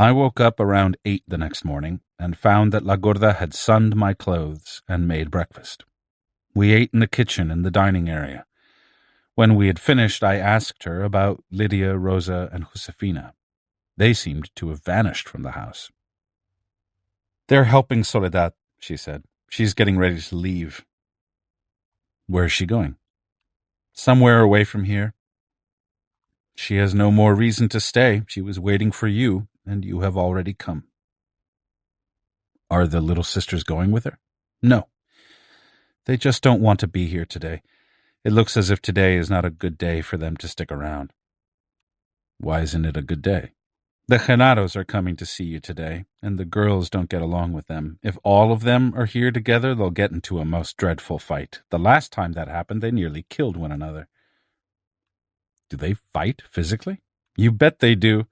I woke up around 8 the next morning and found that La Gorda had sunned my clothes and made breakfast. We ate in the kitchen in the dining area. When we had finished, I asked her about Lydia, Rosa, and Josefina. They seemed to have vanished from the house. "They're helping Soledad," she said. "She's getting ready to leave." "Where is she going?" "Somewhere away from here." "She has no more reason to stay. She was waiting for you, and you have already come." "Are the little sisters going with her?" "No. They just don't want to be here today. It looks as if today is not a good day for them to stick around." "Why isn't it a good day?" "The Genaros are coming to see you today, and the girls don't get along with them. If all of them are here together, they'll get into a most dreadful fight. The last time that happened, they nearly killed one another." "Do they fight physically?" "You bet they do.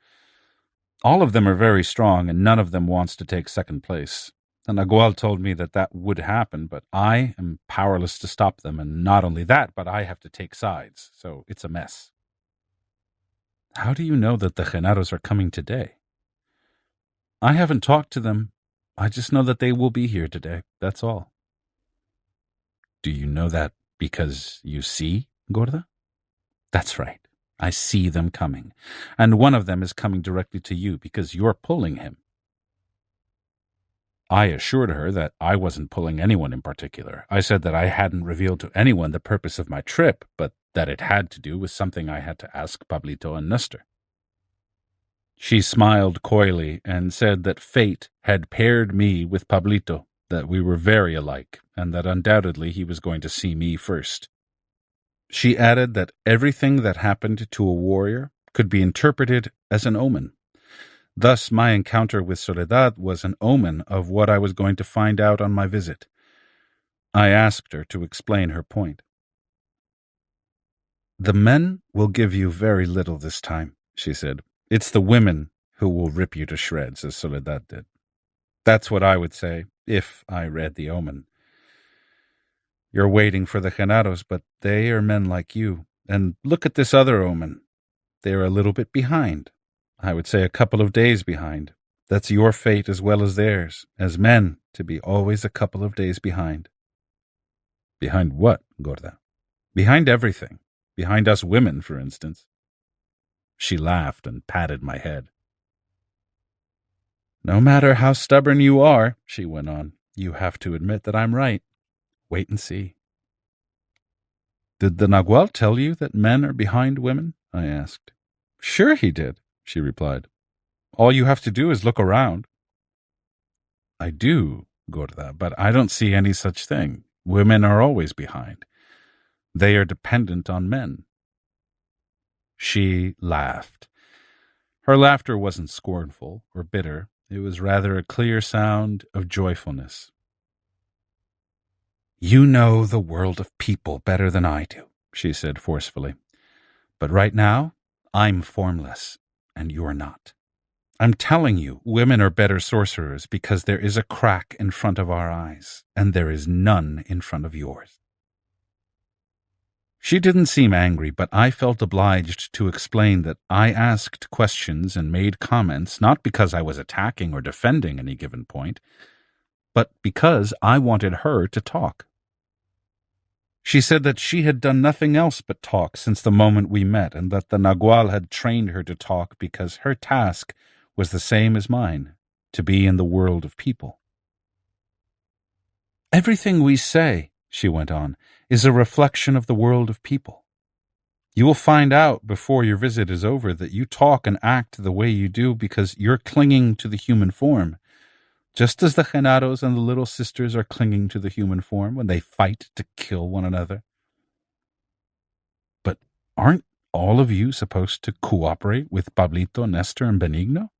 All of them are very strong, and none of them wants to take second place. The Nagual told me that would happen, but I am powerless to stop them, and not only that, but I have to take sides, so it's a mess." "How do you know that the Genaros are coming today?" "I haven't talked to them. I just know that they will be here today, that's all." "Do you know that because you see Gorda?" "That's right. I see them coming, and one of them is coming directly to you because you're pulling him." I assured her that I wasn't pulling anyone in particular. I said that I hadn't revealed to anyone the purpose of my trip, but that it had to do with something I had to ask Pablito and Nestor. She smiled coyly and said that fate had paired me with Pablito, that we were very alike, and that undoubtedly he was going to see me first. She added that everything that happened to a warrior could be interpreted as an omen. Thus, my encounter with Soledad was an omen of what I was going to find out on my visit. I asked her to explain her point. "The men will give you very little this time," she said. "It's the women who will rip you to shreds, as Soledad did." That's what I would say, if I read the omen. You're waiting for the Genaros, but they are men like you. And look at this other omen. They're a little bit behind. I would say a couple of days behind. That's your fate as well as theirs, as men, to be always a couple of days behind." "Behind what, Gorda?" "Behind everything. Behind us women, for instance." She laughed and patted my head. "No matter how stubborn you are," she went on, "you have to admit that I'm right. Wait and see." "Did the Nagual tell you that men are behind women?" I asked. "Sure he did," she replied. "All you have to do is look around." "I do, Gorda, but I don't see any such thing. Women are always behind. They are dependent on men." She laughed. Her laughter wasn't scornful or bitter. It was rather a clear sound of joyfulness. "You know the world of people better than I do," she said forcefully. "But right now, I'm formless, and you're not. I'm telling you, women are better sorcerers because there is a crack in front of our eyes, and there is none in front of yours." She didn't seem angry, but I felt obliged to explain that I asked questions and made comments not because I was attacking or defending any given point, but because I wanted her to talk. She said that she had done nothing else but talk since the moment we met, and that the Nagual had trained her to talk because her task was the same as mine, to be in the world of people. "Everything we say," she went on, "is a reflection of the world of people. You will find out before your visit is over that you talk and act the way you do because you're clinging to the human form, just as the Genaros and the little sisters are clinging to the human form when they fight to kill one another." "But aren't all of you supposed to cooperate with Pablito, Nestor, and Benigno?"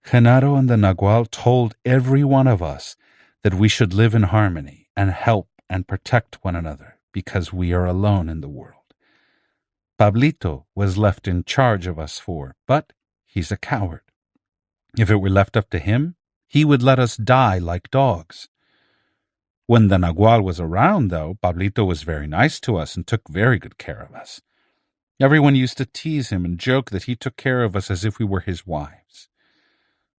"Genaro and the Nagual told every one of us that we should live in harmony and help and protect one another because we are alone in the world. Pablito was left in charge of us four, but he's a coward. If it were left up to him, he would let us die like dogs. When the Nagual was around, though, Pablito was very nice to us and took very good care of us. Everyone used to tease him and joke that he took care of us as if we were his wives.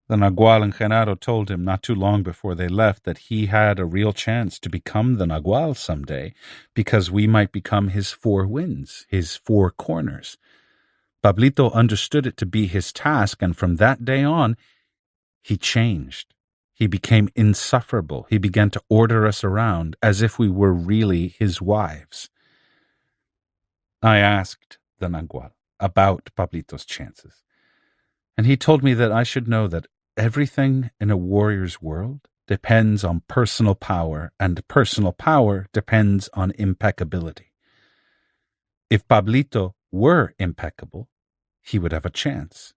The Nagual and Genaro told him not too long before they left that he had a real chance to become the Nagual someday because we might become his four winds, his four corners. Pablito understood it to be his task, and from that day on, he changed. He became insufferable. He began to order us around as if we were really his wives. I asked the Nagual about Pablito's chances, and he told me that I should know that everything in a warrior's world depends on personal power, and personal power depends on impeccability. If Pablito were impeccable, he would have a chance.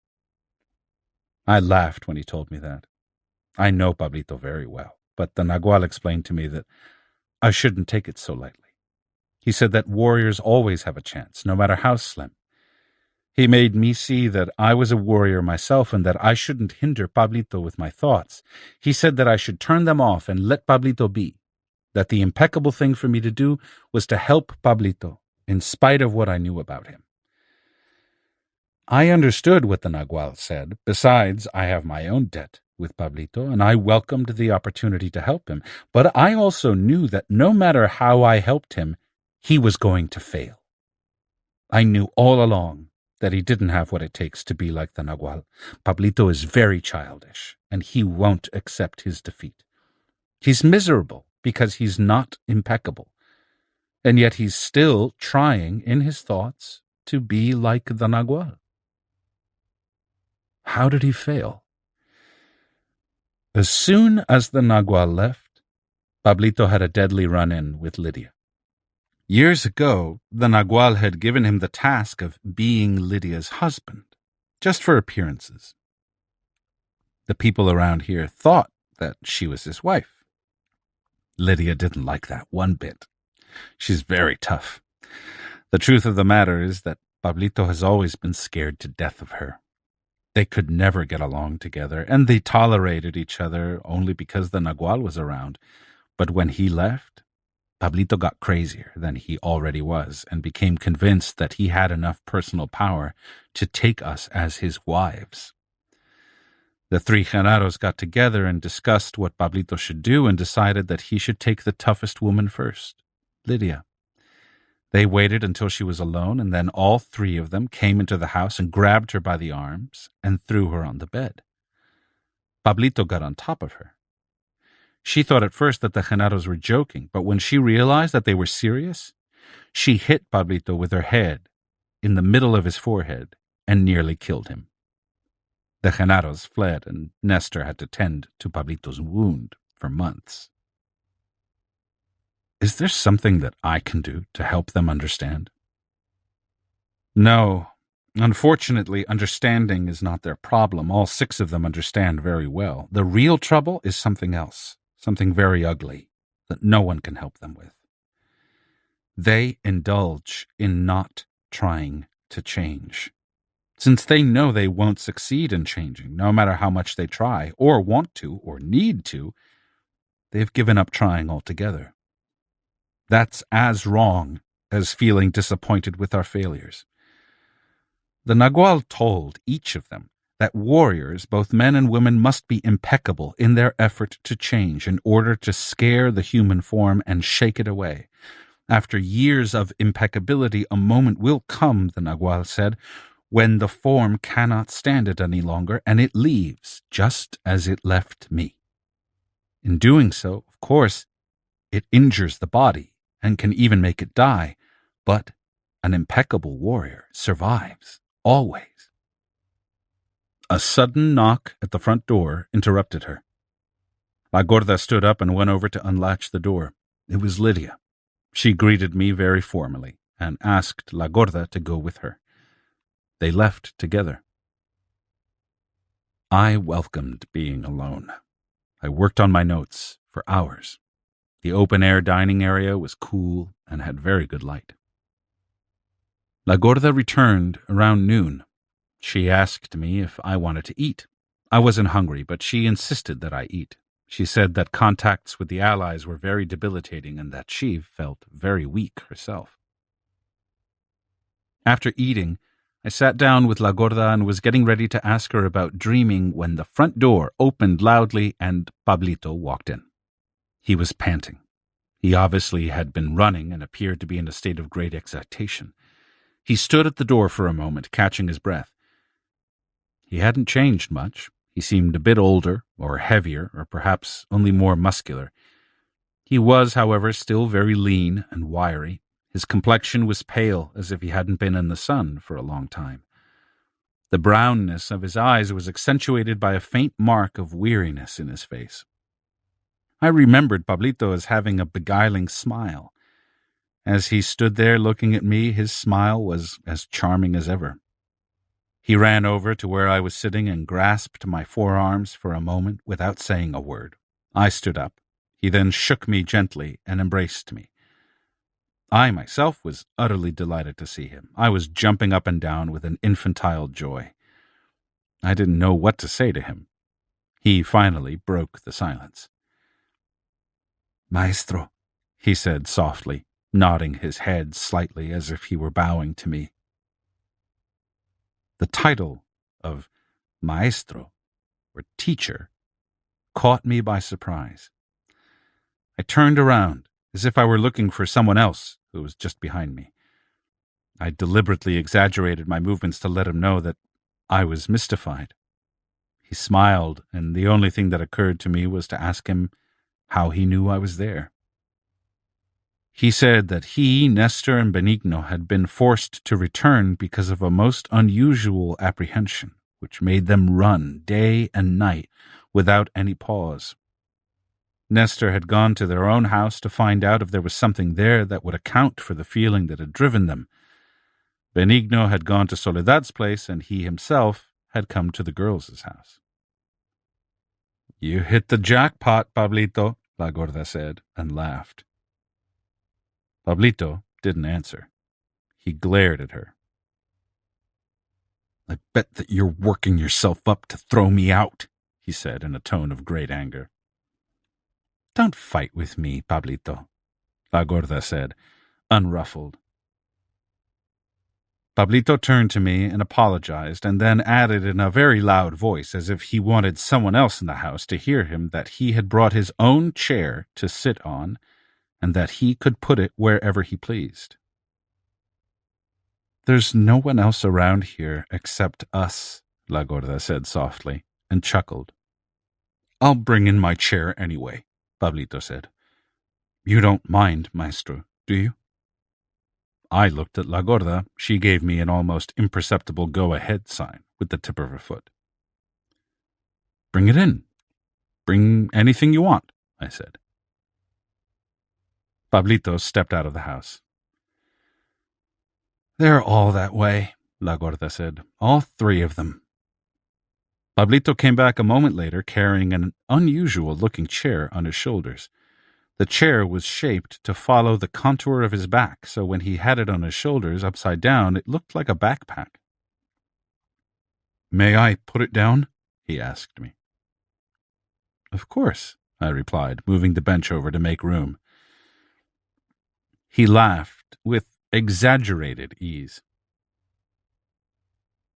I laughed when he told me that. I know Pablito very well, but the Nagual explained to me that I shouldn't take it so lightly. He said that warriors always have a chance, no matter how slim. He made me see that I was a warrior myself and that I shouldn't hinder Pablito with my thoughts. He said that I should turn them off and let Pablito be, that the impeccable thing for me to do was to help Pablito, in spite of what I knew about him. I understood what the Nagual said. Besides, I have my own debt with Pablito, and I welcomed the opportunity to help him. But I also knew that no matter how I helped him, he was going to fail. I knew all along that he didn't have what it takes to be like the Nagual. Pablito is very childish, and he won't accept his defeat. He's miserable because he's not impeccable, and yet he's still trying in his thoughts to be like the Nagual. How did he fail? As soon as the Nagual left, Pablito had a deadly run-in with Lydia. Years ago, the Nagual had given him the task of being Lydia's husband, just for appearances. The people around here thought that she was his wife. Lydia didn't like that one bit. She's very tough. The truth of the matter is that Pablito has always been scared to death of her. They could never get along together, and they tolerated each other only because the Nagual was around. But when he left, Pablito got crazier than he already was and became convinced that he had enough personal power to take us as his wives. The three Genaros got together and discussed what Pablito should do and decided that he should take the toughest woman first, Lydia. They waited until she was alone, and then all three of them came into the house and grabbed her by the arms and threw her on the bed. Pablito got on top of her. She thought at first that the Genaros were joking, but when she realized that they were serious, she hit Pablito with her head in the middle of his forehead and nearly killed him. The Genaros fled, and Nestor had to tend to Pablito's wound for months. Is there something that I can do to help them understand? No. Unfortunately, understanding is not their problem. All six of them understand very well. The real trouble is something else, something very ugly that no one can help them with. They indulge in not trying to change. Since they know they won't succeed in changing, no matter how much they try, or want to, or need to, they've given up trying altogether. That's as wrong as feeling disappointed with our failures. The Nagual told each of them that warriors, both men and women, must be impeccable in their effort to change in order to scare the human form and shake it away. After years of impeccability, a moment will come, the Nagual said, when the form cannot stand it any longer, and it leaves, just as it left me. In doing so, of course, it injures the body and can even make it die, but an impeccable warrior survives, always. A sudden knock at the front door interrupted her. La Gorda stood up and went over to unlatch the door. It was Lydia. She greeted me very formally and asked La Gorda to go with her. They left together. I welcomed being alone. I worked on my notes for hours. The open-air dining area was cool and had very good light. La Gorda returned around noon. She asked me if I wanted to eat. I wasn't hungry, but she insisted that I eat. She said that contacts with the Allies were very debilitating and that she felt very weak herself. After eating, I sat down with La Gorda and was getting ready to ask her about dreaming when the front door opened loudly and Pablito walked in. He was panting. He obviously had been running and appeared to be in a state of great excitation. He stood at the door for a moment, catching his breath. He hadn't changed much. He seemed a bit older, or heavier, or perhaps only more muscular. He was, however, still very lean and wiry. His complexion was pale, as if he hadn't been in the sun for a long time. The brownness of his eyes was accentuated by a faint mark of weariness in his face. I remembered Pablito as having a beguiling smile. As he stood there looking at me, his smile was as charming as ever. He ran over to where I was sitting and grasped my forearms for a moment without saying a word. I stood up. He then shook me gently and embraced me. I myself was utterly delighted to see him. I was jumping up and down with an infantile joy. I didn't know what to say to him. He finally broke the silence. "Maestro," he said softly, nodding his head slightly as if he were bowing to me. The title of Maestro, or teacher, caught me by surprise. I turned around, as if I were looking for someone else who was just behind me. I deliberately exaggerated my movements to let him know that I was mystified. He smiled, and the only thing that occurred to me was to ask him how he knew I was there. He said that he, Nestor, and Benigno had been forced to return because of a most unusual apprehension, which made them run day and night without any pause. Nestor had gone to their own house to find out if there was something there that would account for the feeling that had driven them. Benigno had gone to Soledad's place, and he himself had come to the girls' house. "You hit the jackpot, Pablito," La Gorda said, and laughed. Pablito didn't answer. He glared at her. "I bet that you're working yourself up to throw me out," he said in a tone of great anger. "Don't fight with me, Pablito," La Gorda said, unruffled. Pablito turned to me and apologized, and then added in a very loud voice, as if he wanted someone else in the house to hear him, that he had brought his own chair to sit on, and that he could put it wherever he pleased. "There's no one else around here except us," La Gorda said softly, and chuckled. "I'll bring in my chair anyway," Pablito said. "You don't mind, Maestro, do you?" I looked at La Gorda. She gave me an almost imperceptible go-ahead sign with the tip of her foot. "Bring it in. Bring anything you want," I said. Pablito stepped out of the house. "They're all that way," La Gorda said. "All three of them." Pablito came back a moment later carrying an unusual-looking chair on his shoulders. The chair was shaped to follow the contour of his back, so when he had it on his shoulders upside down, it looked like a backpack. "May I put it down?" he asked me. "Of course," I replied, moving the bench over to make room. He laughed with exaggerated ease.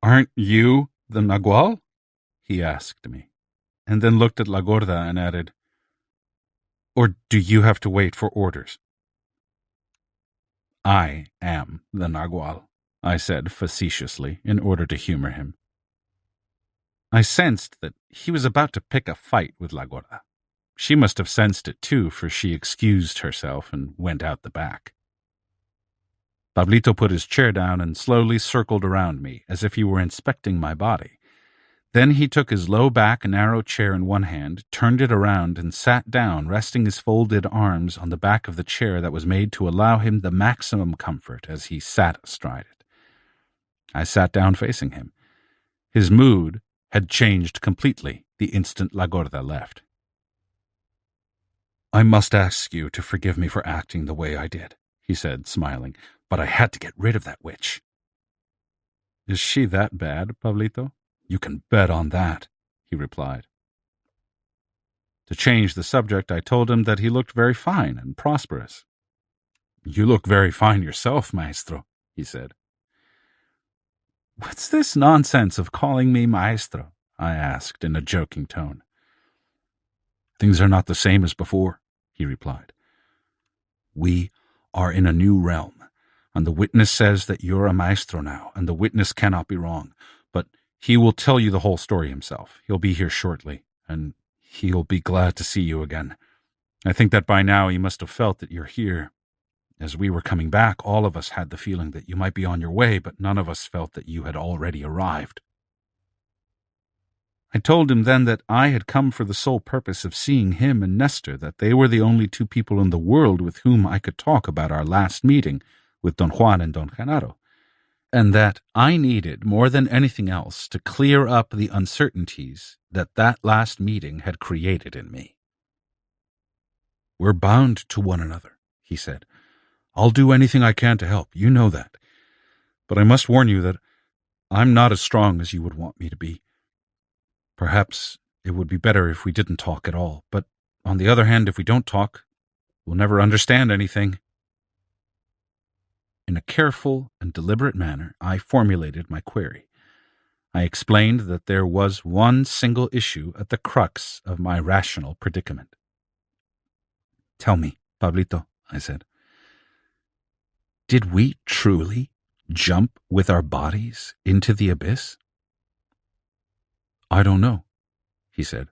"Aren't you the Nagual?" he asked me, and then looked at La Gorda and added, "Or do you have to wait for orders?" "I am the Nagual," I said facetiously, in order to humor him. I sensed that he was about to pick a fight with La Gorda. She must have sensed it too, for she excused herself and went out the back. Pablito put his chair down and slowly circled around me, as if he were inspecting my body. Then he took his low-back, narrow chair in one hand, turned it around, and sat down, resting his folded arms on the back of the chair that was made to allow him the maximum comfort as he sat astride it. I sat down facing him. His mood had changed completely the instant La Gorda left. "I must ask you to forgive me for acting the way I did," he said, smiling, "but I had to get rid of that witch." "Is she that bad, Pablito?" "You can bet on that," he replied. To change the subject, I told him that he looked very fine and prosperous. "You look very fine yourself, Maestro," he said. "What's this nonsense of calling me maestro?" I asked in a joking tone. "Things are not the same as before," he replied. "We are in a new realm, and the witness says that you're a maestro now, and the witness cannot be wrong. But he will tell you the whole story himself. He'll be here shortly, and he'll be glad to see you again. I think that by now he must have felt that you're here. As we were coming back, all of us had the feeling that you might be on your way, but none of us felt that you had already arrived." I told him then that I had come for the sole purpose of seeing him and Nestor, that they were the only two people in the world with whom I could talk about our last meeting with Don Juan and Don Genaro, and that I needed, more than anything else, to clear up the uncertainties that last meeting had created in me. "We're bound to one another," he said. "I'll do anything I can to help, you know that. But I must warn you that I'm not as strong as you would want me to be. Perhaps it would be better if we didn't talk at all, but on the other hand, if we don't talk, we'll never understand anything." In a careful and deliberate manner, I formulated my query. I explained that there was one single issue at the crux of my rational predicament. "Tell me, Pablito," I said, "did we truly jump with our bodies into the abyss?" "I don't know," he said.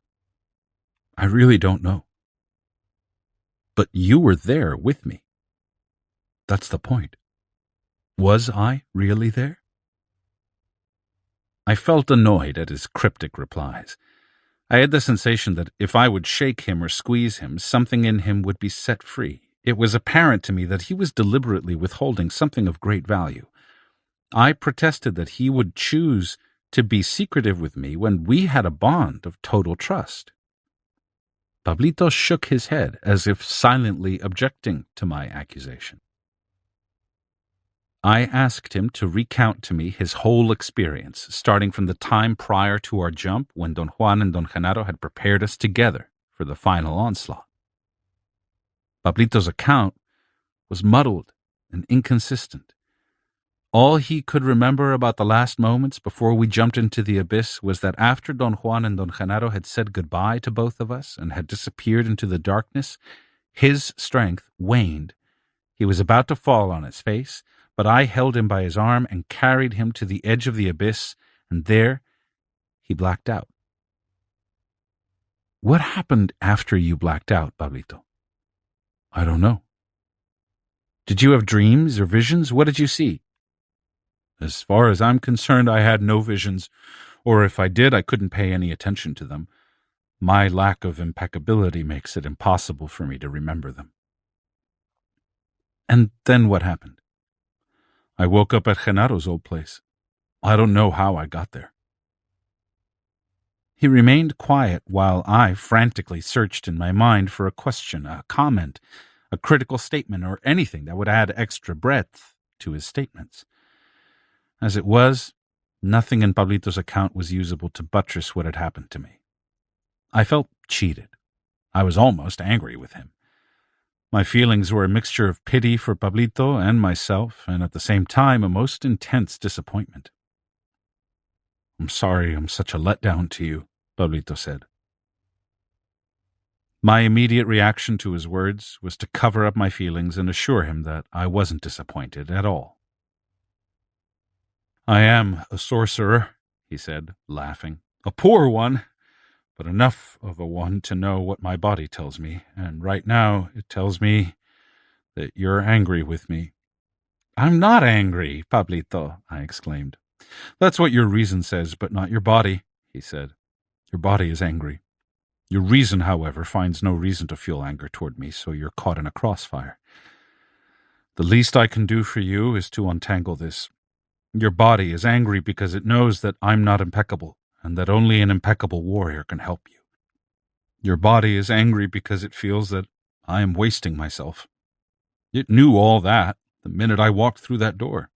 "I really don't know." "But you were there with me." "That's the point. Was I really there?" I felt annoyed at his cryptic replies. I had the sensation that if I would shake him or squeeze him, something in him would be set free. It was apparent to me that he was deliberately withholding something of great value. I protested that he would choose to be secretive with me when we had a bond of total trust. Pablito shook his head as if silently objecting to my accusation. I asked him to recount to me his whole experience, starting from the time prior to our jump when Don Juan and Don Genaro had prepared us together for the final onslaught. Pablito's account was muddled and inconsistent. All he could remember about the last moments before we jumped into the abyss was that after Don Juan and Don Genaro had said goodbye to both of us and had disappeared into the darkness, his strength waned. He was about to fall on his face, but I held him by his arm and carried him to the edge of the abyss, and there he blacked out. "What happened after you blacked out, Pablito?" "I don't know." "Did you have dreams or visions? What did you see?" "As far as I'm concerned, I had no visions, or if I did, I couldn't pay any attention to them. My lack of impeccability makes it impossible for me to remember them." "And then what happened?" "I woke up at Genaros' old place. I don't know how I got there." He remained quiet while I frantically searched in my mind for a question, a comment, a critical statement, or anything that would add extra breadth to his statements. As it was, nothing in Pablito's account was usable to buttress what had happened to me. I felt cheated. I was almost angry with him. My feelings were a mixture of pity for Pablito and myself, and at the same time a most intense disappointment. "I'm sorry I'm such a letdown to you," Pablito said. My immediate reaction to his words was to cover up my feelings and assure him that I wasn't disappointed at all. "I am a sorcerer," he said, laughing. "A poor one, but enough of a one to know what my body tells me, and right now it tells me that you're angry with me." "I'm not angry, Pablito," I exclaimed. "That's what your reason says, but not your body," he said. "Your body is angry. Your reason, however, finds no reason to feel anger toward me, so you're caught in a crossfire. The least I can do for you is to untangle this. Your body is angry because it knows that I'm not impeccable, and that only an impeccable warrior can help you. Your body is angry because it feels that I am wasting myself. It knew all that the minute I walked through that door."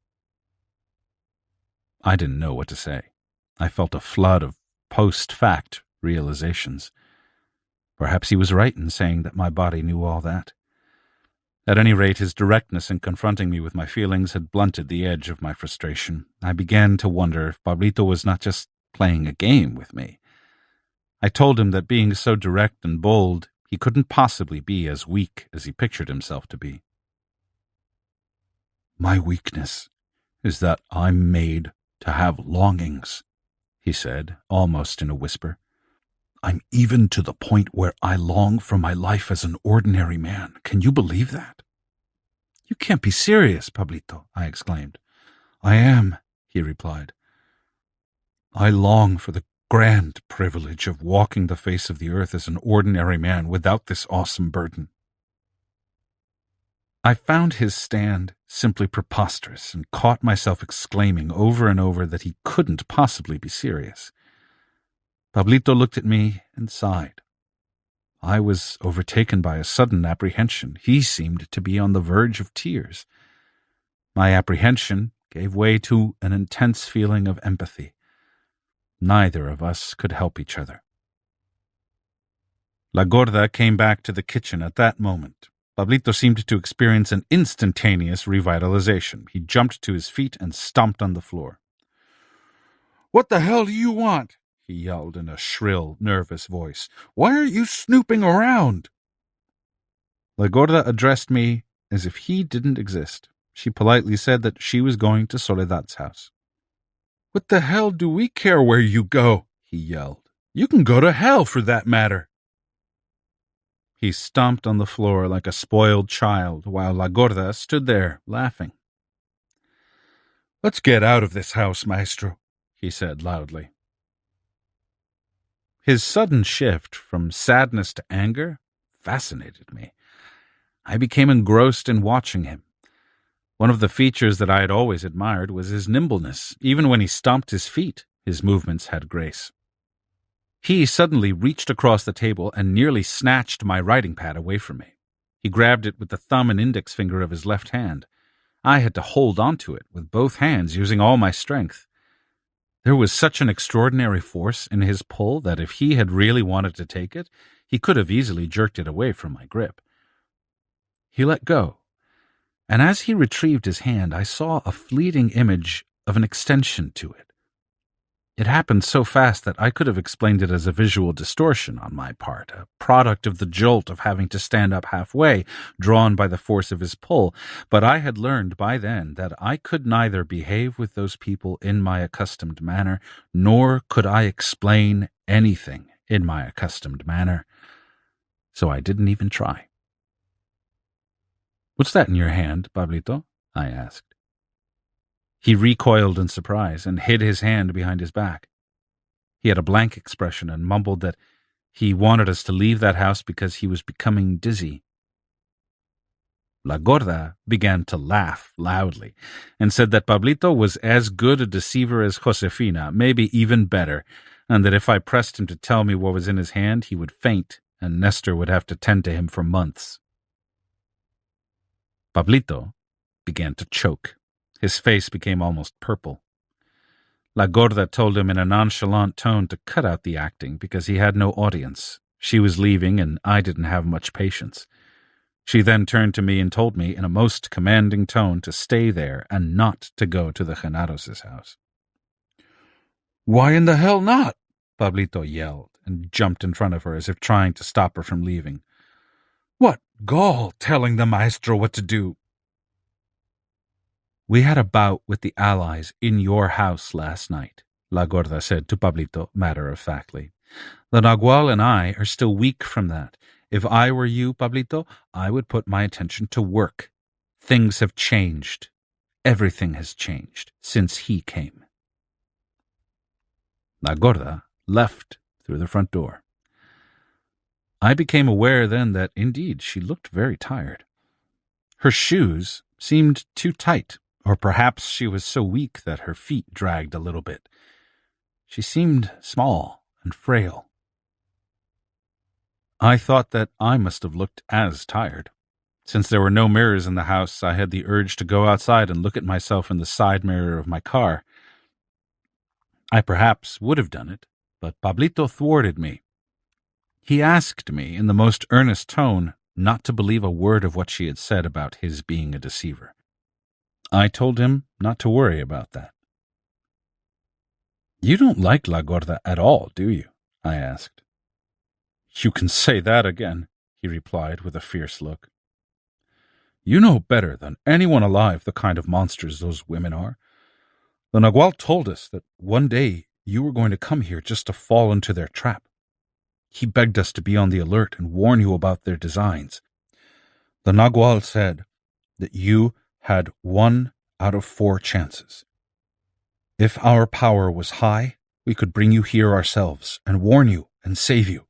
I didn't know what to say. I felt a flood of post-fact realizations. Perhaps he was right in saying that my body knew all that. At any rate, his directness in confronting me with my feelings had blunted the edge of my frustration. I began to wonder if Pablito was not just playing a game with me. I told him that being so direct and bold, he couldn't possibly be as weak as he pictured himself to be. "My weakness is that I'm made to have longings," he said, almost in a whisper. "I'm even to the point where I long for my life as an ordinary man. Can you believe that?" "You can't be serious, Pablito," I exclaimed. "I am," he replied. "I long for the grand privilege of walking the face of the earth as an ordinary man without this awesome burden." I found his stand simply preposterous and caught myself exclaiming over and over that he couldn't possibly be serious. Pablito looked at me and sighed. I was overtaken by a sudden apprehension. He seemed to be on the verge of tears. My apprehension gave way to an intense feeling of empathy. Neither of us could help each other. La Gorda came back to the kitchen at that moment. Pablito seemed to experience an instantaneous revitalization. He jumped to his feet and stomped on the floor. "What the hell do you want?" he yelled in a shrill, nervous voice. "Why are you snooping around?" La Gorda addressed me as if he didn't exist. She politely said that she was going to Soledad's house. "What the hell do we care where you go?" he yelled. "You can go to hell for that matter." He stomped on the floor like a spoiled child while La Gorda stood there, laughing. "Let's get out of this house, maestro," he said loudly. His sudden shift from sadness to anger fascinated me. I became engrossed in watching him. One of the features that I had always admired was his nimbleness. Even when he stomped his feet, his movements had grace. He suddenly reached across the table and nearly snatched my writing pad away from me. He grabbed it with the thumb and index finger of his left hand. I had to hold onto it with both hands, using all my strength. There was such an extraordinary force in his pull that if he had really wanted to take it, he could have easily jerked it away from my grip. He let go, and as he retrieved his hand, I saw a fleeting image of an extension to it. It happened so fast that I could have explained it as a visual distortion on my part, a product of the jolt of having to stand up halfway, drawn by the force of his pull, but I had learned by then that I could neither behave with those people in my accustomed manner, nor could I explain anything in my accustomed manner. So I didn't even try. "What's that in your hand, Pablito?" I asked. He recoiled in surprise and hid his hand behind his back. He had a blank expression and mumbled that he wanted us to leave that house because he was becoming dizzy. La Gorda began to laugh loudly and said that Pablito was as good a deceiver as Josefina, maybe even better, and that if I pressed him to tell me what was in his hand, he would faint, and Nestor would have to tend to him for months. Pablito began to choke. His face became almost purple. La Gorda told him in a nonchalant tone to cut out the acting because he had no audience. She was leaving, and I didn't have much patience. She then turned to me and told me in a most commanding tone to stay there and not to go to the Genaros' house. "Why in the hell not?" Pablito yelled and jumped in front of her as if trying to stop her from leaving. "What gall telling the maestro what to do?" "We had a bout with the allies in your house last night," La Gorda said to Pablito matter-of-factly. "The Nagual and I are still weak from that. If I were you, Pablito, I would put my attention to work. Things have changed. Everything has changed since he came." La Gorda left through the front door. I became aware then that, indeed, she looked very tired. Her shoes seemed too tight, or perhaps she was so weak that her feet dragged a little bit. She seemed small and frail. I thought that I must have looked as tired. Since there were no mirrors in the house, I had the urge to go outside and look at myself in the side mirror of my car. I perhaps would have done it, but Pablito thwarted me. He asked me in the most earnest tone not to believe a word of what she had said about his being a deceiver. I told him not to worry about that. "You don't like La Gorda at all, do you?" I asked. "You can say that again," he replied with a fierce look. "You know better than anyone alive the kind of monsters those women are. The Nagual told us that one day you were going to come here just to fall into their trap. He begged us to be on the alert and warn you about their designs. The Nagual said that you had 1 out of 4 chances. If our power was high, we could bring you here ourselves and warn you and save you.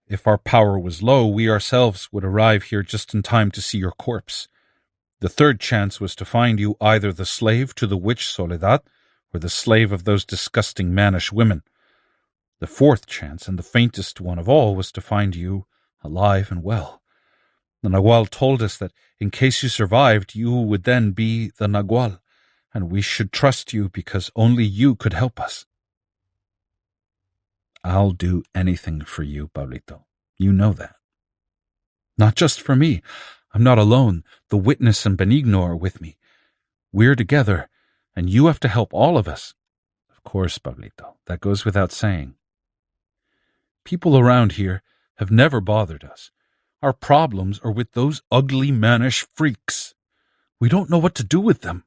If our power was low, we ourselves would arrive here just in time to see your corpse. The 3rd chance was to find you either the slave to the witch Soledad or the slave of those disgusting mannish women. The 4th chance, and the faintest one of all, was to find you alive and well. The Nagual told us that in case you survived, you would then be the Nagual, and we should trust you because only you could help us." "I'll do anything for you, Pablito. You know that." "Not just for me. I'm not alone. The witness and Benigno are with me. We're together, and you have to help all of us." "Of course, Pablito. That goes without saying." "People around here have never bothered us. Our problems are with those ugly, mannish freaks. We don't know what to do with them.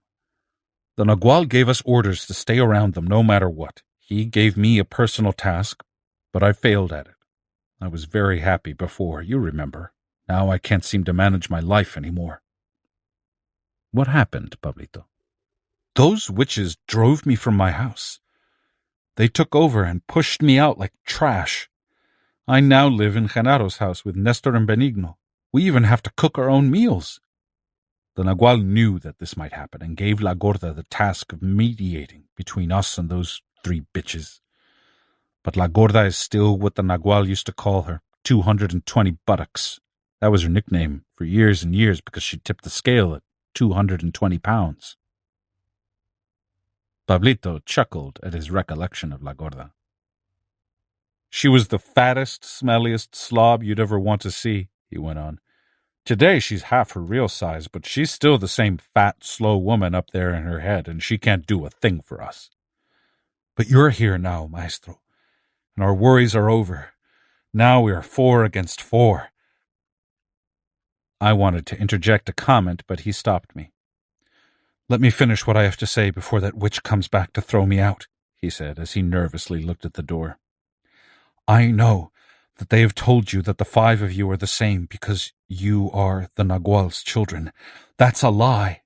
The Nagual gave us orders to stay around them no matter what. He gave me a personal task, but I failed at it. I was very happy before, you remember. Now I can't seem to manage my life anymore." "What happened, Pablito?" "Those witches drove me from my house. They took over and pushed me out like trash. I now live in Genaros' house with Nestor and Benigno. We even have to cook our own meals. The Nagual knew that this might happen and gave La Gorda the task of mediating between us and those 3 bitches. But La Gorda is still what the Nagual used to call her, 220 buttocks. That was her nickname for years and years because she tipped the scale at 220 pounds. Pablito chuckled at his recollection of La Gorda. "She was the fattest, smelliest slob you'd ever want to see," he went on. "Today she's half her real size, but she's still the same fat, slow woman up there in her head, and she can't do a thing for us. But you're here now, Maestro, and our worries are over. Now we are 4 against 4. I wanted to interject a comment, but he stopped me. "Let me finish what I have to say before that witch comes back to throw me out," he said as he nervously looked at the door. "I know that they have told you that the 5 of you are the same because you are the Nagual's children. That's a lie.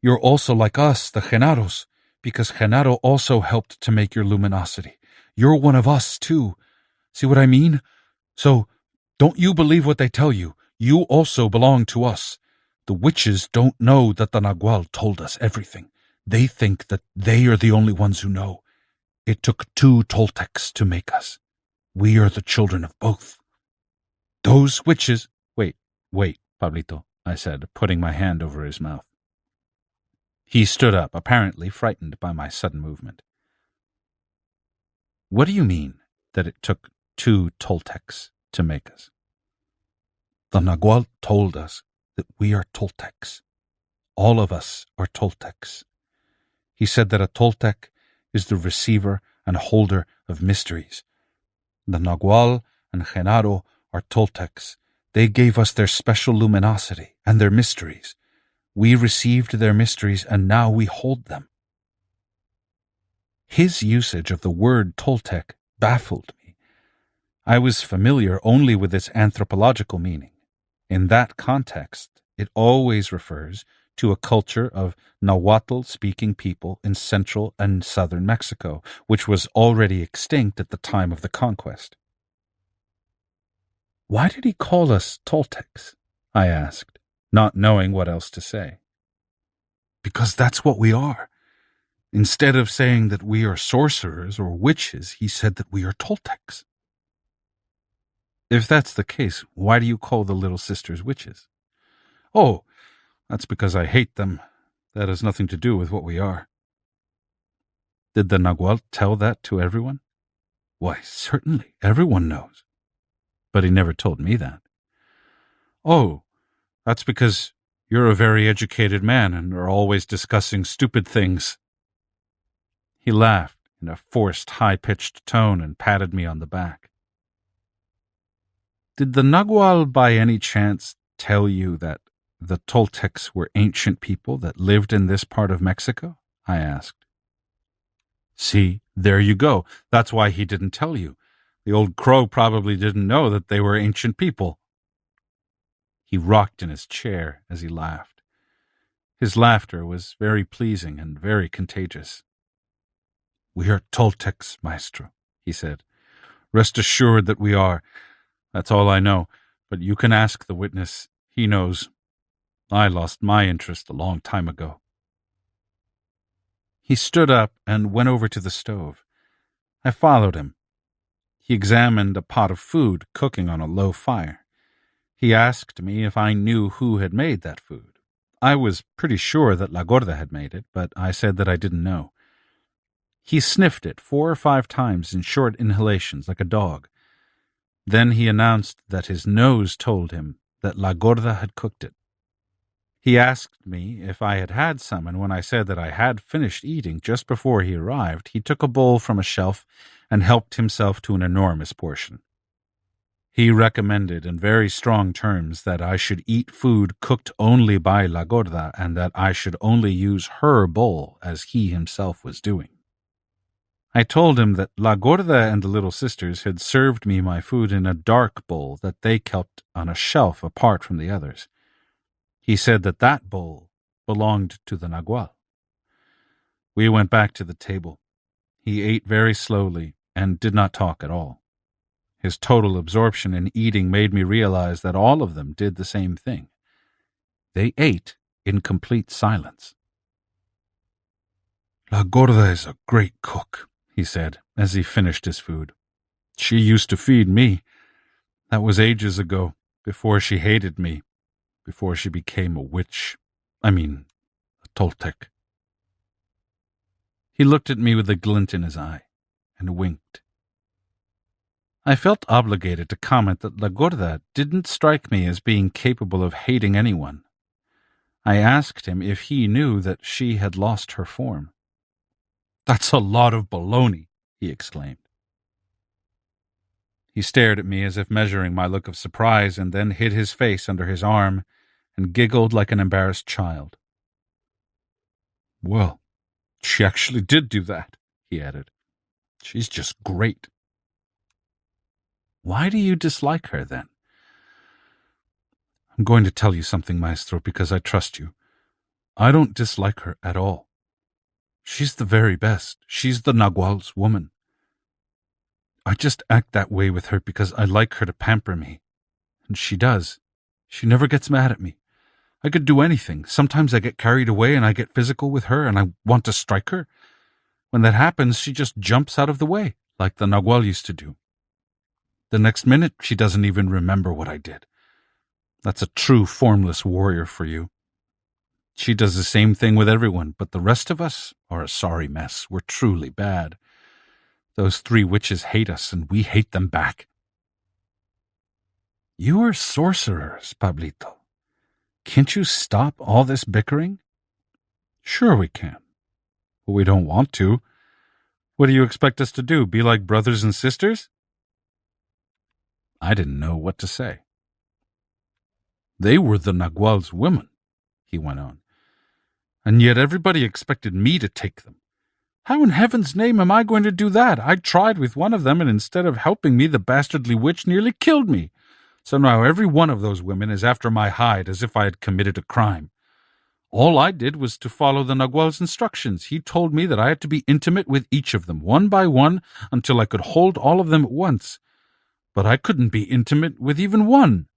You're also like us, the Genaros, because Genaro also helped to make your luminosity. You're one of us, too. See what I mean? So, don't you believe what they tell you. You also belong to us. The witches don't know that the Nagual told us everything. They think that they are the only ones who know. It took 2 Toltecs to make us. We are the children of both. Those witches—" Wait, Pablito, I said, putting my hand over his mouth. He stood up, apparently frightened by my sudden movement. "What do you mean that it took 2 Toltecs to make us?" "The Nagual told us that we are Toltecs. All of us are Toltecs. He said that a Toltec is the receiver and holder of mysteries. The Nagual and Genaro are Toltecs. They gave us their special luminosity and their mysteries. We received their mysteries and now we hold them." His usage of the word Toltec baffled me. I was familiar only with its anthropological meaning. In that context, it always refers to a culture of Nahuatl-speaking people in central and southern Mexico, which was already extinct at the time of the conquest. "Why did he call us Toltecs?" I asked, not knowing what else to say. "Because that's what we are. Instead of saying that we are sorcerers or witches, he said that we are Toltecs." "If that's the case, why do you call the little sisters witches?" "Oh, that's because I hate them. That has nothing to do with what we are." "Did the Nagual tell that to everyone?" "Why, certainly, everyone knows." "But he never told me that." Oh, that's because you're a very educated man and are always discussing stupid things. He laughed in a forced, high-pitched tone and patted me on the back. Did the Nagual by any chance tell you that the Toltecs were ancient people that lived in this part of Mexico? I asked. See, there you go. That's why he didn't tell you. The old crow probably didn't know that they were ancient people. He rocked in his chair as he laughed. His laughter was very pleasing and very contagious. We are Toltecs, maestro, he said. Rest assured that we are. That's all I know, but you can ask the witness. He knows. I lost my interest a long time ago. He stood up and went over to the stove. I followed him. He examined a pot of food cooking on a low fire. He asked me if I knew who had made that food. I was pretty sure that La Gorda had made it, but I said that I didn't know. He sniffed it 4 or 5 times in short inhalations like a dog. Then he announced that his nose told him that La Gorda had cooked it. He asked me if I had had some, and when I said that I had finished eating just before he arrived, he took a bowl from a shelf and helped himself to an enormous portion. He recommended in very strong terms that I should eat food cooked only by La Gorda and that I should only use her bowl as he himself was doing. I told him that La Gorda and the Little Sisters had served me my food in a dark bowl that they kept on a shelf apart from the others. He said that that bowl belonged to the Nagual. We went back to the table. He ate very slowly and did not talk at all. His total absorption in eating made me realize that all of them did the same thing. They ate in complete silence. La Gorda is a great cook, he said as he finished his food. She used to feed me. That was ages ago, before she hated me, before she became a witch. A Toltec. He looked at me with a glint in his eye and winked. I felt obligated to comment that La Gorda didn't strike me as being capable of hating anyone. I asked him if he knew that she had lost her form. That's a lot of baloney, he exclaimed. He stared at me as if measuring my look of surprise and then hid his face under his arm and giggled like an embarrassed child. Well, she actually did do that, he added. She's just great. Why do you dislike her, then? I'm going to tell you something, Maestro, because I trust you. I don't dislike her at all. She's the very best. She's the Nagual's woman. I just act that way with her because I like her to pamper me. And she does. She never gets mad at me. I could do anything. Sometimes I get carried away and I get physical with her and I want to strike her. When that happens, she just jumps out of the way, like the Nagual used to do. The next minute, she doesn't even remember what I did. That's a true formless warrior for you. She does the same thing with everyone, but the rest of us are a sorry mess. We're truly bad. Those 3 witches hate us, and we hate them back. You are sorcerers, Pablito. Can't you stop all this bickering? Sure we can, but we don't want to. What do you expect us to do, be like brothers and sisters? I didn't know what to say. They were the Nagual's women, he went on, and yet everybody expected me to take them. How in heaven's name am I going to do that? I tried with one of them, and instead of helping me, the bastardly witch nearly killed me. So now every one of those women is after my hide as if I had committed a crime. All I did was to follow the Nagual's instructions. He told me that I had to be intimate with each of them, one by one, until I could hold all of them at once. But I couldn't be intimate with even one.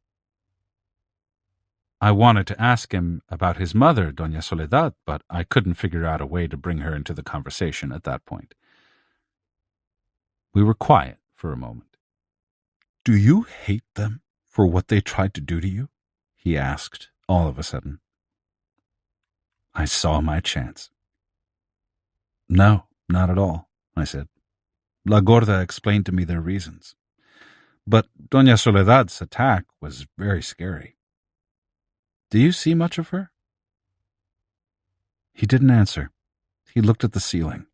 I wanted to ask him about his mother, Doña Soledad, but I couldn't figure out a way to bring her into the conversation at that point. We were quiet for a moment. Do you hate them for what they tried to do to you? He asked, all of a sudden. I saw my chance. No, not at all, I said. La Gorda explained to me their reasons. But Doña Soledad's attack was very scary. Do you see much of her?" He didn't answer. He looked at the ceiling.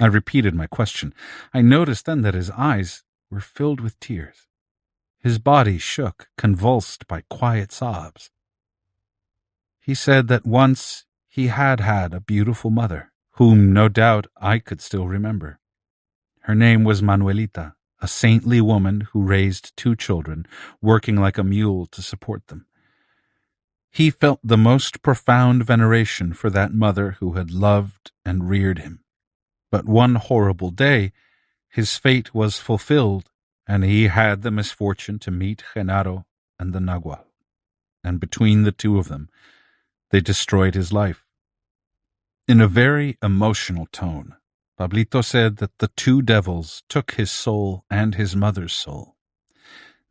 I repeated my question. I noticed then that his eyes were filled with tears. His body shook, convulsed by quiet sobs. He said that once he had had a beautiful mother, whom no doubt I could still remember. Her name was Manuelita, a saintly woman who raised 2 children, working like a mule to support them. He felt the most profound veneration for that mother who had loved and reared him. But one horrible day, his fate was fulfilled, and he had the misfortune to meet Genaro and the Nagual. And between the 2 of them, they destroyed his life. In a very emotional tone, Pablito said that the 2 devils took his soul and his mother's soul.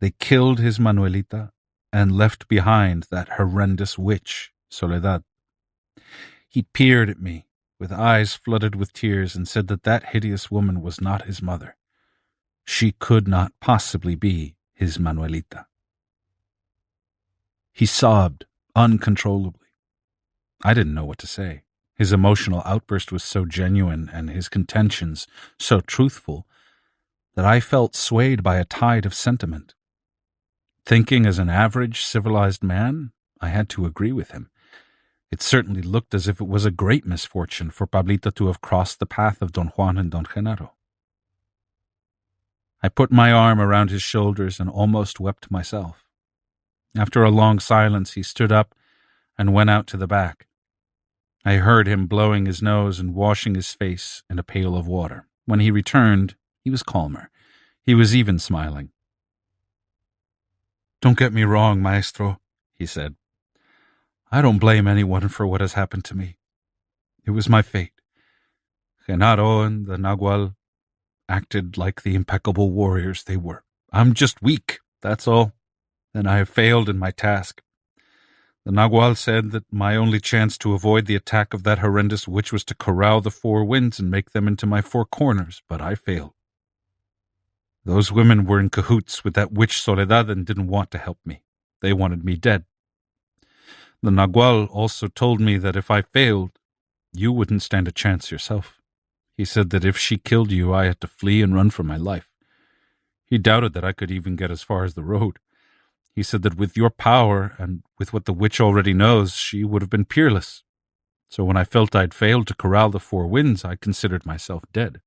They killed his Manuelita and left behind that horrendous witch, Soledad. He peered at me with eyes flooded with tears and said that that hideous woman was not his mother. She could not possibly be his Manuelita. He sobbed uncontrollably. I didn't know what to say. His emotional outburst was so genuine and his contentions so truthful that I felt swayed by a tide of sentiment. Thinking as an average civilized man, I had to agree with him. It certainly looked as if it was a great misfortune for Pablito to have crossed the path of Don Juan and Don Genaro. I put my arm around his shoulders and almost wept myself. After a long silence, he stood up and went out to the back. I heard him blowing his nose and washing his face in a pail of water. When he returned, he was calmer. He was even smiling. "Don't get me wrong, maestro," he said. "I don't blame anyone for what has happened to me. It was my fate. Genaro and the Nagual acted like the impeccable warriors they were. I'm just weak, that's all, and I have failed in my task. The Nagual said that my only chance to avoid the attack of that horrendous witch was to corral the 4 winds and make them into my 4 corners, but I failed. Those women were in cahoots with that witch Soledad and didn't want to help me. They wanted me dead. The Nagual also told me that if I failed, you wouldn't stand a chance yourself. He said that if she killed you, I had to flee and run for my life. He doubted that I could even get as far as the road. He said that with your power and with what the witch already knows, she would have been peerless. So when I felt I'd failed to corral the 4 winds, I considered myself dead.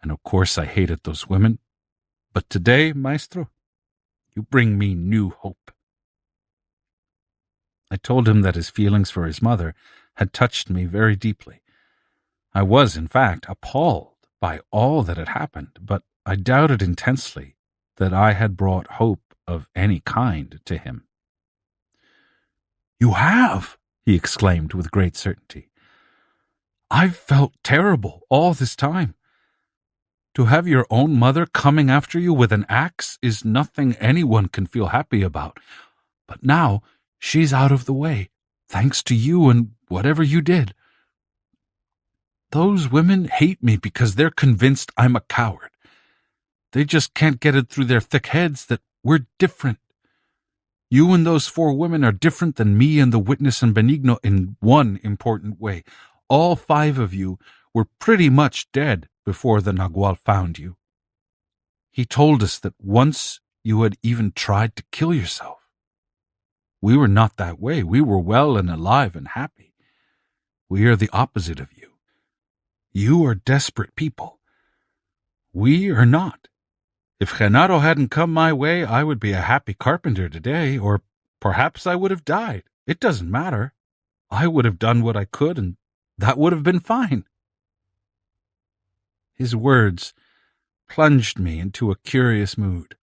And of course I hated those women. But today, maestro, you bring me new hope." I told him that his feelings for his mother had touched me very deeply. I was, in fact, appalled by all that had happened, but I doubted intensely that I had brought hope of any kind to him. "You have!" he exclaimed with great certainty. "I've felt terrible all this time. To have your own mother coming after you with an axe is nothing anyone can feel happy about. But now she's out of the way, thanks to you and whatever you did. Those women hate me because they're convinced I'm a coward. They just can't get it through their thick heads that we're different. You and those 4 women are different than me and the witness and Benigno in one important way. All 5 of you were pretty much dead before the Nagual found you. He told us that once you had even tried to kill yourself. We were not that way. We were well and alive and happy. We are the opposite of you. You are desperate people. We are not. If Genaro hadn't come my way, I would be a happy carpenter today, or perhaps I would have died. It doesn't matter. I would have done what I could, and that would have been fine." His words plunged me into a curious mood.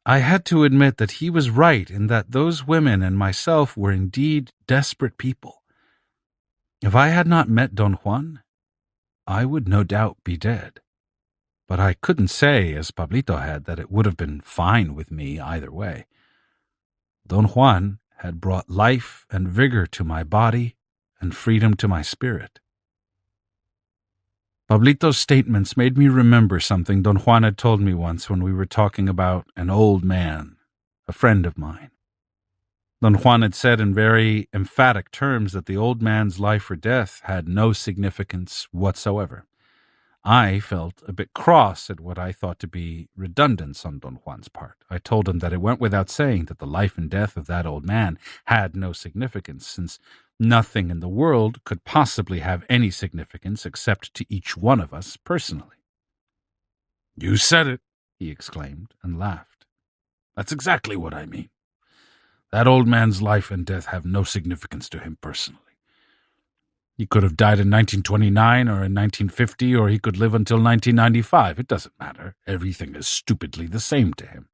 I had to admit that he was right in that those women and myself were indeed desperate people. If I had not met Don Juan, I would no doubt be dead. But I couldn't say, as Pablito had, that it would have been fine with me either way. Don Juan had brought life and vigor to my body and freedom to my spirit. Pablito's statements made me remember something Don Juan had told me once when we were talking about an old man, a friend of mine. Don Juan had said in very emphatic terms that the old man's life or death had no significance whatsoever. I felt a bit cross at what I thought to be redundance on Don Juan's part. I told him that it went without saying that the life and death of that old man had no significance, since nothing in the world could possibly have any significance except to each one of us personally. "You said it," he exclaimed and laughed. "That's exactly what I mean. That old man's life and death have no significance to him personally. He could have died in 1929 or in 1950, or he could live until 1995. It doesn't matter. Everything is stupidly the same to him."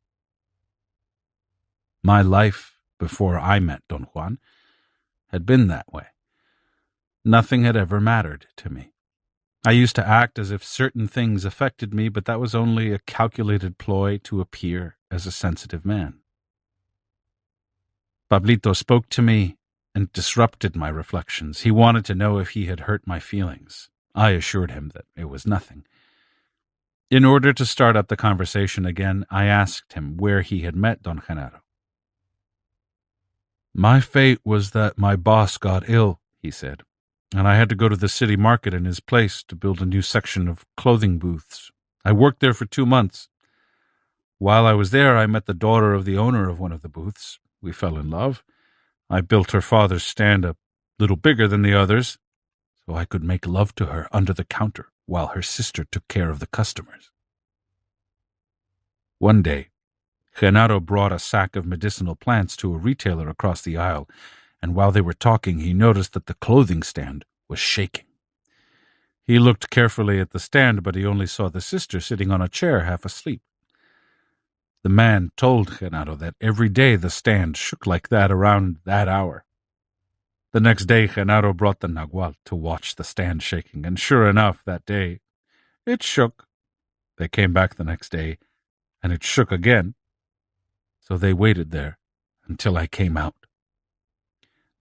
My life before I met Don Juan had been that way. Nothing had ever mattered to me. I used to act as if certain things affected me, but that was only a calculated ploy to appear as a sensitive man. Pablito spoke to me and disrupted my reflections. He wanted to know if he had hurt my feelings. I assured him that it was nothing. In order to start up the conversation again, I asked him where he had met Don Genaro. "My fate was that my boss got ill," he said, "and I had to go to the city market in his place to build a new section of clothing booths. I worked there for 2 months. While I was there, I met the daughter of the owner of one of the booths. We fell in love. I built her father's stand a little bigger than the others, so I could make love to her under the counter while her sister took care of the customers." One day, Genaro brought a sack of medicinal plants to a retailer across the aisle, and while they were talking, he noticed that the clothing stand was shaking. He looked carefully at the stand, but he only saw the sister sitting on a chair half asleep. The man told Genaro that every day the stand shook like that around that hour. The next day, Genaro brought the nagual to watch the stand shaking, and sure enough, that day, it shook. They came back the next day, and it shook again. So they waited there until I came out.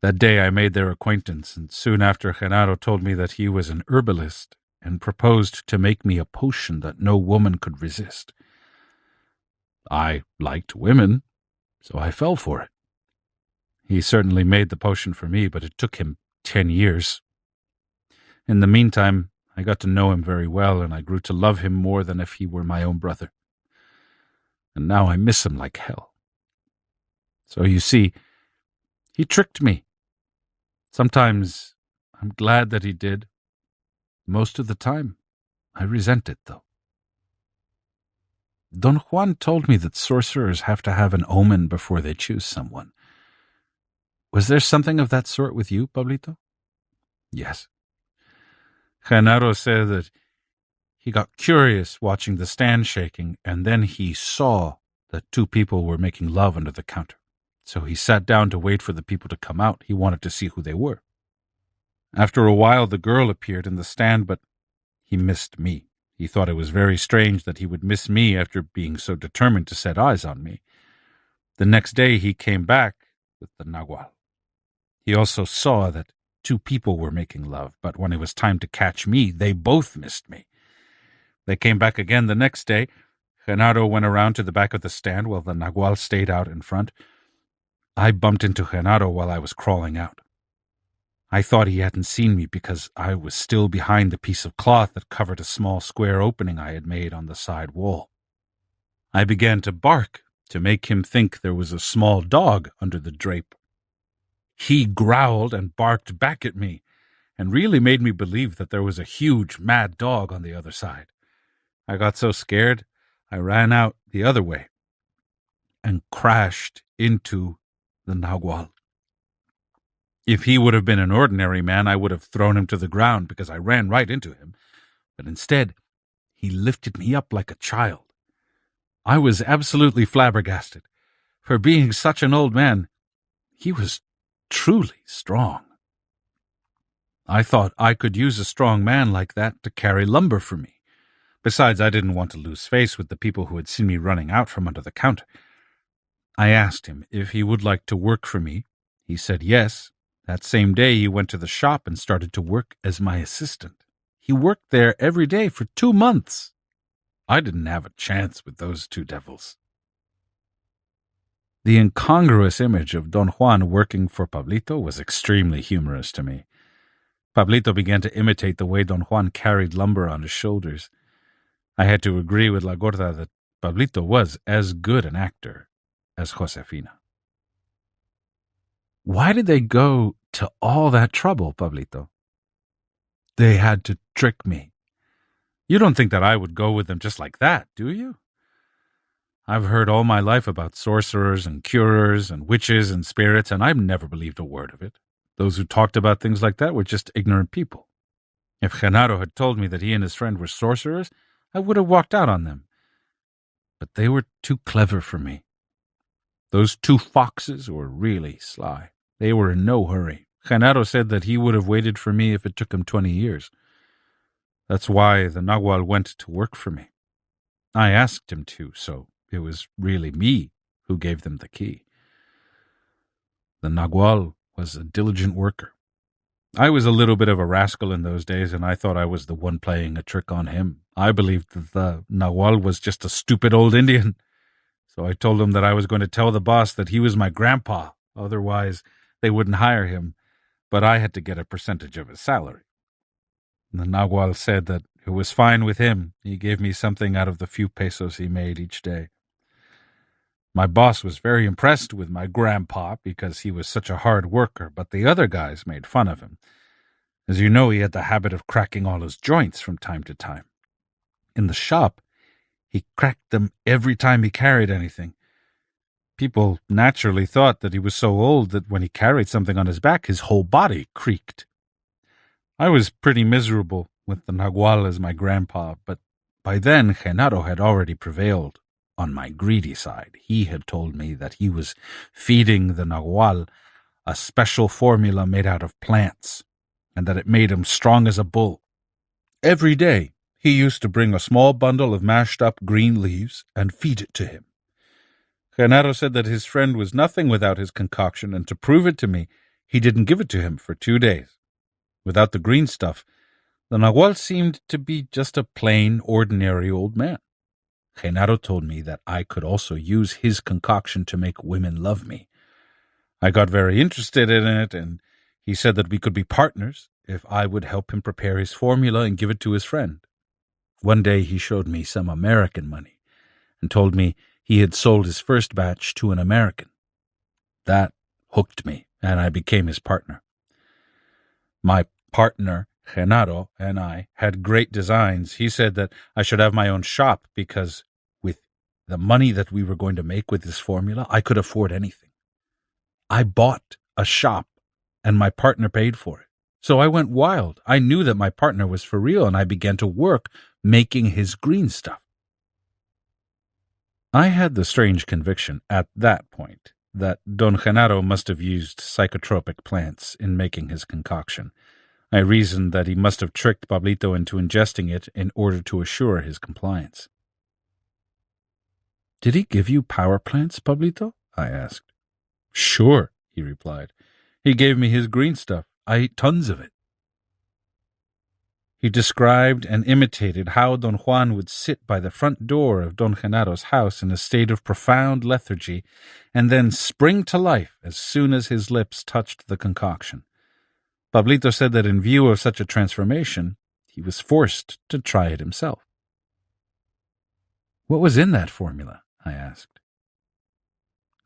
That day I made their acquaintance, and soon after Genaro told me that he was an herbalist and proposed to make me a potion that no woman could resist. I liked women, so I fell for it. He certainly made the potion for me, but it took him 10 years. In the meantime, I got to know him very well, and I grew to love him more than if he were my own brother. And now I miss him like hell. So you see, he tricked me. Sometimes I'm glad that he did. Most of the time, I resent it, though. Don Juan told me that sorcerers have to have an omen before they choose someone. Was there something of that sort with you, Pablito? Yes. Genaro said that he got curious watching the stand shaking, and then he saw that 2 people were making love under the counter. So he sat down to wait for the people to come out. He wanted to see who they were. After a while, the girl appeared in the stand, but he missed me. He thought it was very strange that he would miss me after being so determined to set eyes on me. The next day he came back with the nagual. He also saw that 2 people were making love, but when it was time to catch me, they both missed me. They came back again the next day. Genaro went around to the back of the stand while the nagual stayed out in front. I bumped into Genaro while I was crawling out. I thought he hadn't seen me because I was still behind the piece of cloth that covered a small square opening I had made on the side wall. I began to bark to make him think there was a small dog under the drape. He growled and barked back at me, and really made me believe that there was a huge, mad dog on the other side. I got so scared, I ran out the other way and crashed into the nagual. If he would have been an ordinary man, I would have thrown him to the ground because I ran right into him. But instead, he lifted me up like a child. I was absolutely flabbergasted. For being such an old man, he was truly strong. I thought I could use a strong man like that to carry lumber for me. Besides, I didn't want to lose face with the people who had seen me running out from under the counter. I asked him if he would like to work for me. He said yes. That same day, he went to the shop and started to work as my assistant. He worked there every day for 2 months. I didn't have a chance with those 2 devils. The incongruous image of Don Juan working for Pablito was extremely humorous to me. Pablito began to imitate the way Don Juan carried lumber on his shoulders. I had to agree with La Gorda that Pablito was as good an actor as Josefina. Why did they go to all that trouble, Pablito? They had to trick me. You don't think that I would go with them just like that, do you? I've heard all my life about sorcerers and curers and witches and spirits, and I've never believed a word of it. Those who talked about things like that were just ignorant people. If Genaro had told me that he and his friend were sorcerers, I would have walked out on them. But they were too clever for me. Those two foxes were really sly. They were in no hurry. Genaro said that he would have waited for me if it took him 20 years. That's why the Nagual went to work for me. I asked him to, so it was really me who gave them the key. The Nagual was a diligent worker. I was a little bit of a rascal in those days, and I thought I was the one playing a trick on him. I believed that the Nagual was just a stupid old Indian. So I told him that I was going to tell the boss that he was my grandpa. Otherwise, they wouldn't hire him, but I had to get a percentage of his salary. The Nagual said that it was fine with him. He gave me something out of the few pesos he made each day. My boss was very impressed with my grandpa because he was such a hard worker, but the other guys made fun of him. As you know, he had the habit of cracking all his joints from time to time. In the shop, he cracked them every time he carried anything. People naturally thought that he was so old that when he carried something on his back, his whole body creaked. I was pretty miserable with the Nagual as my grandpa, but by then Genaro had already prevailed on my greedy side. He had told me that he was feeding the Nagual a special formula made out of plants, and that it made him strong as a bull. Every day, he used to bring a small bundle of mashed up green leaves and feed it to him. Genaro said that his friend was nothing without his concoction, and to prove it to me, he didn't give it to him for 2 days. Without the green stuff, the Nagual seemed to be just a plain, ordinary old man. Genaro told me that I could also use his concoction to make women love me. I got very interested in it, and he said that we could be partners if I would help him prepare his formula and give it to his friend. One day he showed me some American money and told me he had sold his first batch to an American. That hooked me, and I became his partner. My partner, Genaro, and I had great designs. He said that I should have my own shop because with the money that we were going to make with this formula, I could afford anything. I bought a shop, and my partner paid for it. So I went wild. I knew that my partner was for real, and I began to work making his green stuff. I had the strange conviction at that point that Don Genaro must have used psychotropic plants in making his concoction. I reasoned that he must have tricked Pablito into ingesting it in order to assure his compliance. "Did he give you power plants, Pablito?" I asked. "Sure," he replied. "He gave me his green stuff. I ate tons of it." He described and imitated how Don Juan would sit by the front door of Don Genaro's house in a state of profound lethargy and then spring to life as soon as his lips touched the concoction. Pablito said that in view of such a transformation, he was forced to try it himself. "What was in that formula?" I asked.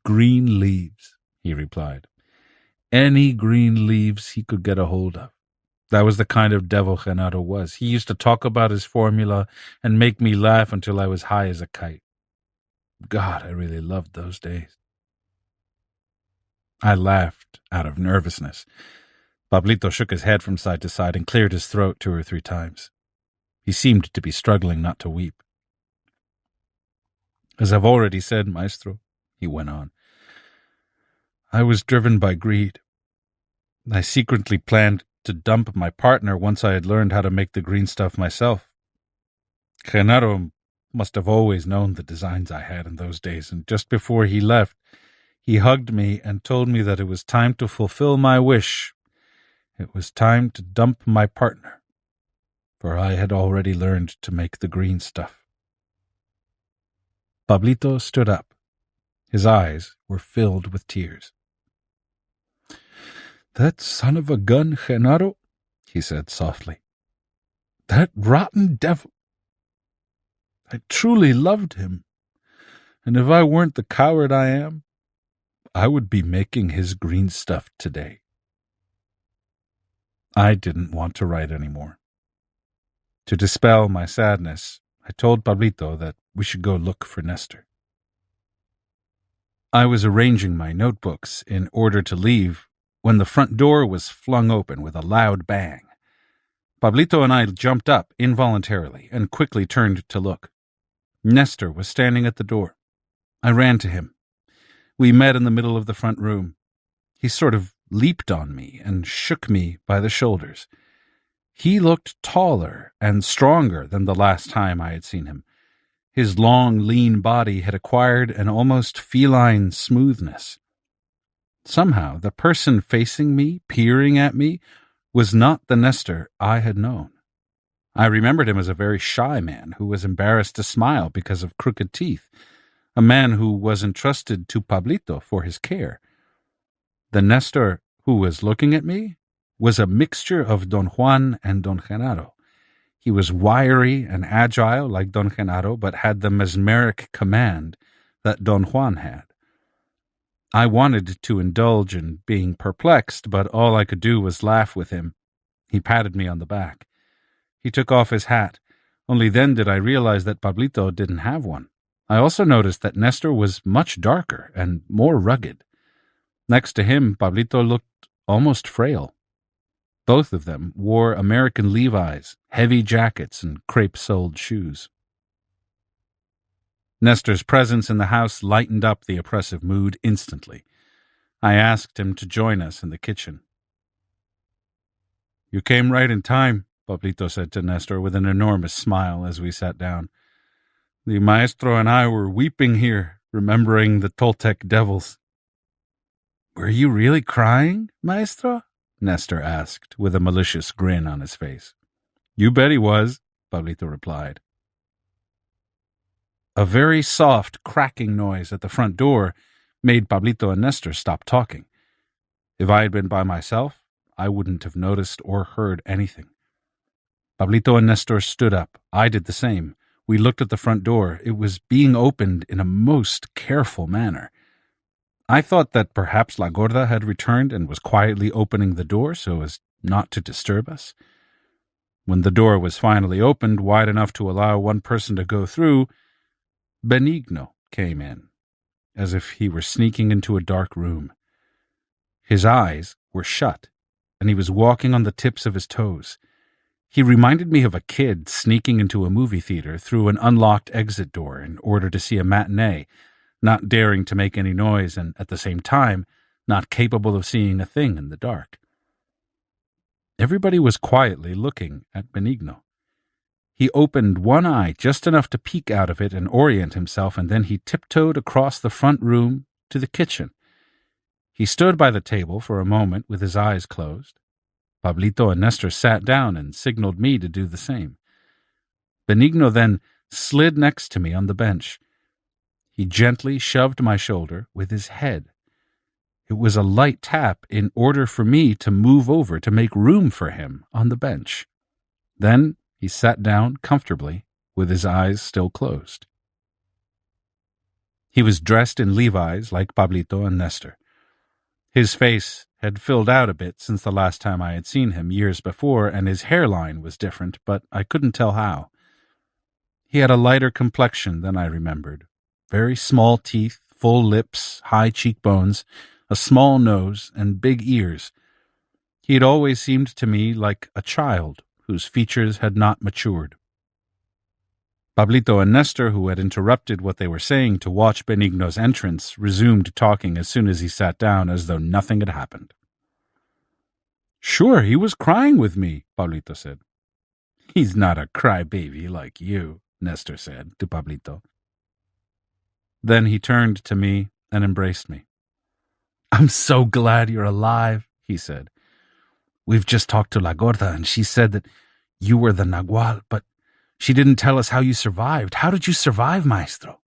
"Green leaves," he replied. "Any green leaves he could get a hold of. That was the kind of devil Genaro was. He used to talk about his formula and make me laugh until I was high as a kite. God, I really loved those days." I laughed out of nervousness. Pablito shook his head from side to side and cleared his throat 2 or 3 times. He seemed to be struggling not to weep. "As I've already said, Maestro," he went on, "I was driven by greed. I secretly planned to dump my partner once I had learned how to make the green stuff myself. Genaro must have always known the designs I had in those days, and just before he left, he hugged me and told me that it was time to fulfill my wish. It was time to dump my partner, for I had already learned to make the green stuff." Pablito stood up. His eyes were filled with tears. "That son of a gun, Genaro," he said softly. "That rotten devil. I truly loved him, and if I weren't the coward I am, I would be making his green stuff today." I didn't want to write anymore. To dispel my sadness, I told Pablito that we should go look for Nestor. I was arranging my notebooks in order to leave when the front door was flung open with a loud bang. Pablito and I jumped up involuntarily and quickly turned to look. Nestor was standing at the door. I ran to him. We met in the middle of the front room. He sort of leaped on me and shook me by the shoulders. He looked taller and stronger than the last time I had seen him. His long, lean body had acquired an almost feline smoothness. Somehow, the person facing me, peering at me, was not the Nestor I had known. I remembered him as a very shy man who was embarrassed to smile because of crooked teeth, a man who was entrusted to Pablito for his care. The Nestor who was looking at me was a mixture of Don Juan and Don Genaro. He was wiry and agile like Don Genaro, but had the mesmeric command that Don Juan had. I wanted to indulge in being perplexed, but all I could do was laugh with him. He patted me on the back. He took off his hat. Only then did I realize that Pablito didn't have one. I also noticed that Nestor was much darker and more rugged. Next to him, Pablito looked almost frail. Both of them wore American Levi's, heavy jackets, and crepe-soled shoes. Nestor's presence in the house lightened up the oppressive mood instantly. I asked him to join us in the kitchen. "You came right in time," Pablito said to Nestor with an enormous smile as we sat down. "The maestro and I were weeping here, remembering the Toltec devils." "Were you really crying, maestro?" Nestor asked, with a malicious grin on his face. "You bet he was," Pablito replied. A very soft, cracking noise at the front door made Pablito and Nestor stop talking. If I had been by myself, I wouldn't have noticed or heard anything. Pablito and Nestor stood up. I did the same. We looked at the front door. It was being opened in a most careful manner. I thought that perhaps La Gorda had returned and was quietly opening the door so as not to disturb us. When the door was finally opened wide enough to allow one person to go through, Benigno came in, as if he were sneaking into a dark room. His eyes were shut, and he was walking on the tips of his toes. He reminded me of a kid sneaking into a movie theater through an unlocked exit door in order to see a matinee, not daring to make any noise and, at the same time, not capable of seeing a thing in the dark. Everybody was quietly looking at Benigno. He opened one eye just enough to peek out of it and orient himself, and then he tiptoed across the front room to the kitchen. He stood by the table for a moment with his eyes closed. Pablito and Nestor sat down and signaled me to do the same. Benigno then slid next to me on the bench. He gently shoved my shoulder with his head. It was a light tap in order for me to move over to make room for him on the bench. Then he sat down comfortably with his eyes still closed. He was dressed in Levi's like Pablito and Nestor. His face had filled out a bit since the last time I had seen him years before, and his hairline was different, but I couldn't tell how. He had a lighter complexion than I remembered. Very small teeth, full lips, high cheekbones, a small nose, and big ears. He had always seemed to me like a child whose features had not matured. Pablito and Nestor, who had interrupted what they were saying to watch Benigno's entrance, resumed talking as soon as he sat down, as though nothing had happened. "Sure, he was crying with me," Pablito said. "He's not a crybaby like you," Nestor said to Pablito. Then he turned to me and embraced me. "I'm so glad you're alive," he said. "We've just talked to La Gorda, and she said that you were the Nagual, but she didn't tell us how you survived. How did you survive, maestro?"